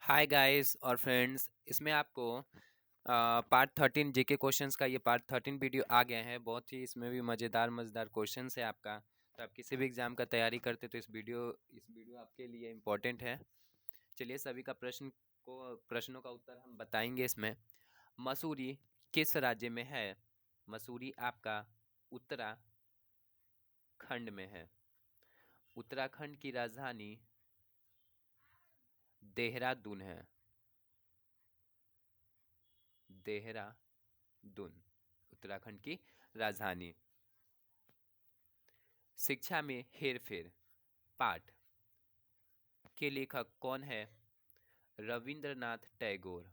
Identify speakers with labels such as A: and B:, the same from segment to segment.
A: Hi guys और friends, इसमें आपको पार्ट 13 जीके क्वेश्चंस का ये पार्ट 13 वीडियो आ गया है। बहुत ही इसमें भी मज़ेदार मज़ेदार क्वेश्चंस है आपका। तो आप किसी भी एग्जाम का तैयारी करते तो इस वीडियो आपके लिए इम्पोर्टेंट है। चलिए सभी का प्रश्नों का उत्तर हम बताएंगे इसमें। मसूरी किस राज्य में है? मसूरी आपका उत्तराखंड में है। उत्तराखंड की राजधानी देहरादून है। देहरादून उत्तराखंड की राजधानी। शिक्षा में हेरफेर पाठ के लेखक कौन है? रविंद्रनाथ टैगोर।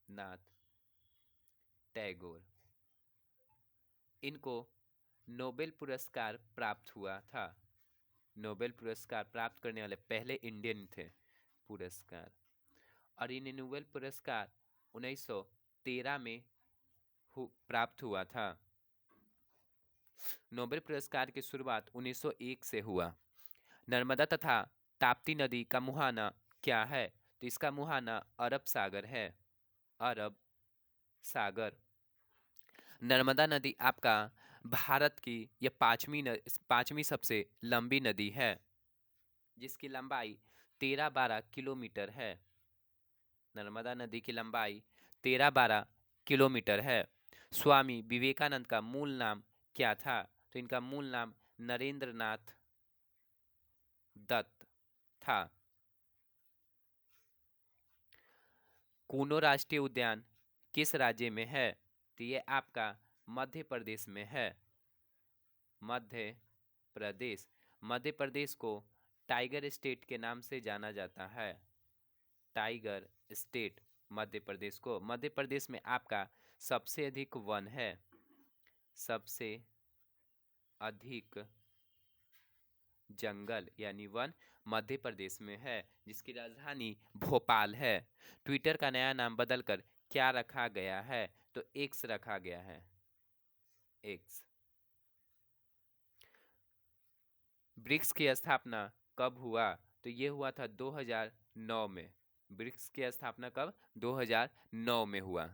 A: नाथ टैगोर। इनको नोबेल पुरस्कार प्राप्त हुआ था। नोबेल पुरस्कार प्राप्त करने वाले पहले इंडियन थे पुरस्कार। और इन्हें नोबेल पुरस्कार 1913 में प्राप्त हुआ था। नोबेल पुरस्कार की शुरुआत 1901 से हुआ। नर्मदा तथा ताप्ती नदी का मुहाना क्या है? तो इसका मुहाना अरब सागर है। अरब सागर। नर्मदा नदी आपका भारत की यह पांचवी सबसे लंबी नदी है, जिसकी लंबाई 13-12 किलोमीटर है। नर्मदा नदी की लंबाई 13-12 किलोमीटर है। स्वामी विवेकानंद का मूल नाम क्या था? तो इनका मूल नाम नरेंद्र नाथ दत्त था। कूनो राष्ट्रीय उद्यान किस राज्य में है? तो ये आपका मध्य प्रदेश में है। मध्य प्रदेश। मध्य प्रदेश को टाइगर स्टेट के नाम से जाना जाता है। टाइगर स्टेट मध्य प्रदेश को। मध्य प्रदेश में आपका सबसे अधिक वन है। सबसे अधिक जंगल यानी वन मध्य प्रदेश में है, जिसकी राजधानी भोपाल है। ट्विटर का नया नाम बदलकर क्या रखा गया है? तो एक्स रखा गया है। एक्स। ब्रिक्स की स्थापना कब हुआ? तो ये हुआ था 2009 में। ब्रिक्स की स्थापना कब? 2009 में हुआ।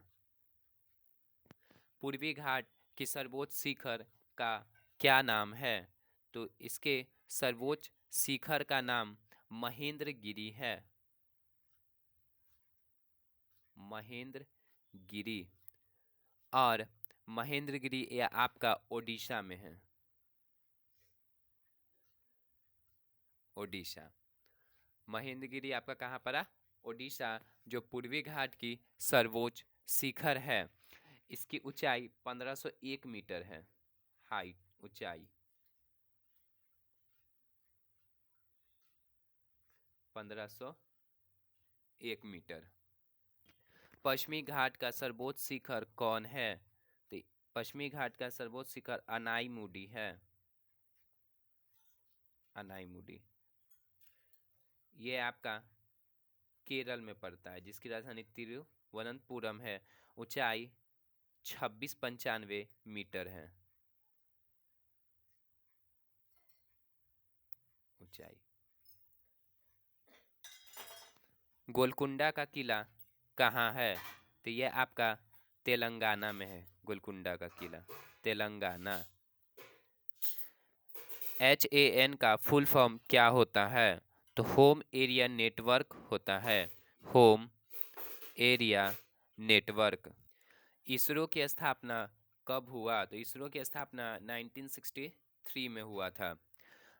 A: पूर्वी घाट की सर्वोच्च शिखर का क्या नाम है? तो इसके सर्वोच्च शिखर का नाम महेंद्रगिरी है। महेंद्रगिरी। और महेंद्रगिरी यह आपका ओडिशा में है। ओडिशा। महेंद्रगिरी आपका कहाँ पड़ा? ओडिशा। जो पूर्वी घाट की सर्वोच्च शिखर है, इसकी ऊंचाई 1501 मीटर है। हाइट, ऊंचाई 1501 मीटर। पश्चिमी घाट का सर्वोच्च शिखर कौन है? तो पश्चिमी घाट का सर्वोच्च शिखर अनाईमुडी है। अनाईमुडी। ये आपका केरल में पड़ता है, जिसकी राजधानी तिरुवनंतपुरम है। ऊंचाई 2695 मीटर है। ऊंचाई। गोलकुंडा का किला कहाँ है? तो यह आपका तेलंगाना में है। गोलकुंडा का किला तेलंगाना। HAN का फुल फॉर्म क्या होता है? तो होम एरिया नेटवर्क होता है। Home area network. इसरो की स्थापना कब हुआ? तो इसरो की स्थापना 1963 में हुआ था।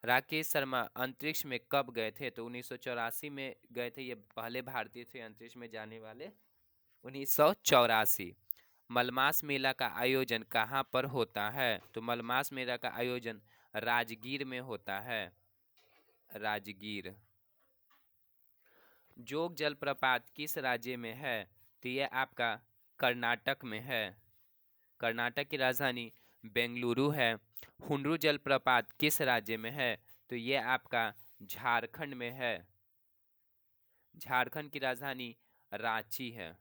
A: राकेश शर्मा अंतरिक्ष में कब गए थे? तो 1984 में गए थे। ये पहले भारतीय थे अंतरिक्ष में जाने वाले। 1984। मलमास मेला का आयोजन कहाँ पर होता है? तो मलमास मेला का आयोजन राजगीर में होता है। राजगीर। जोग जलप्रपात किस राज्य में है? तो यह आपका कर्नाटक में है। कर्नाटक की राजधानी बेंगलुरु है। हुंडरू जलप्रपात किस राज्य में है? तो यह आपका झारखंड में है। झारखंड की राजधानी रांची है।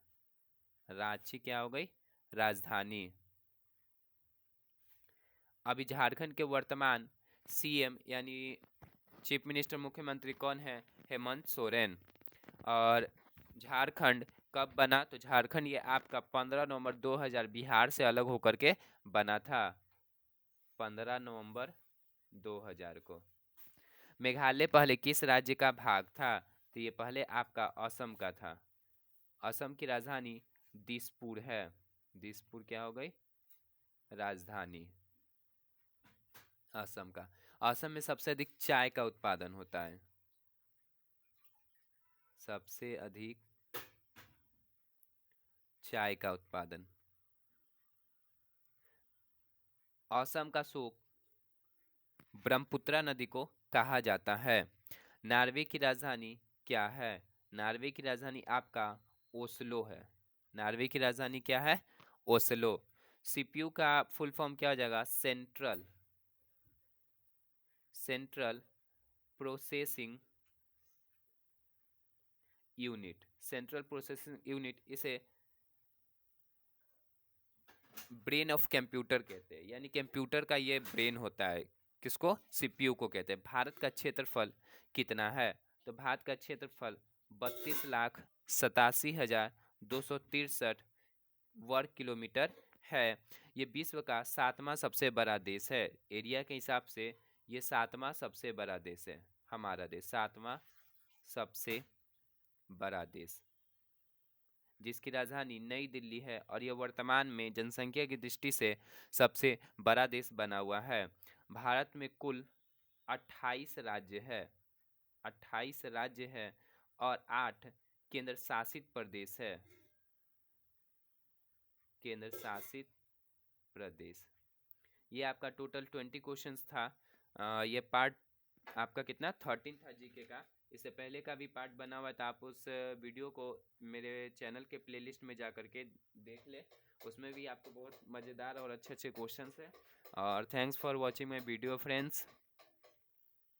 A: रांची क्या हो गई? राजधानी। अभी झारखंड के वर्तमान CM यानी चीफ मिनिस्टर मुख्यमंत्री कौन है? हेमंत सोरेन। और झारखंड कब बना? तो झारखंड ये आपका 15 नवंबर 2000 बिहार से अलग होकर के बना था, 15 नवंबर 2000 को। मेघालय पहले किस राज्य का भाग था? तो ये पहले आपका असम का था। असम की राजधानी दिसपुर है। दिसपुर क्या हो गई? राजधानी असम का। असम में सबसे अधिक चाय का उत्पादन होता है। सबसे अधिक चाय का उत्पादन। असम का शोक ब्रह्मपुत्र नदी को कहा जाता है। नॉर्वे की राजधानी क्या है? नॉर्वे की राजधानी आपका ओस्लो है। नॉर्वे की राजधानी क्या है? ओस्लो। सीपीयू का फुल फॉर्म क्या हो जाएगा? Central processing unit. Central processing unit, इसे ब्रेन ऑफ कंप्यूटर कहते हैं, यानी कंप्यूटर का ये ब्रेन होता है। किसको? सीपीयू को कहते हैं। भारत का क्षेत्रफल कितना है? तो भारत का क्षेत्रफल 32,87,263 वर्ग किलोमीटर है। ये विश्व का 7वां सबसे बड़ा देश है। एरिया के हिसाब से ये 7वां सबसे बड़ा देश है। हमारा देश 7वां सबसे बड़ा देश, जिसकी राजधानी नई दिल्ली है, और यह वर्तमान में जनसंख्या की दृष्टि से सबसे बड़ा देश बना हुआ है। भारत में कुल 28 राज्य है। 28 राज्य है और 8 केंद्र शासित प्रदेश है। केंद्र शासित प्रदेश। ये आपका टोटल 20 क्वेश्चंस था। ये पार्ट आपका कितना 13 था जीके का। इससे पहले का भी पार्ट बना हुआ था, आप उस वीडियो को मेरे चैनल के प्लेलिस्ट में जा करके देख ले। उसमें भी आपको बहुत मज़ेदार और अच्छे अच्छे क्वेश्चंस है। और thanks for watching my video friends.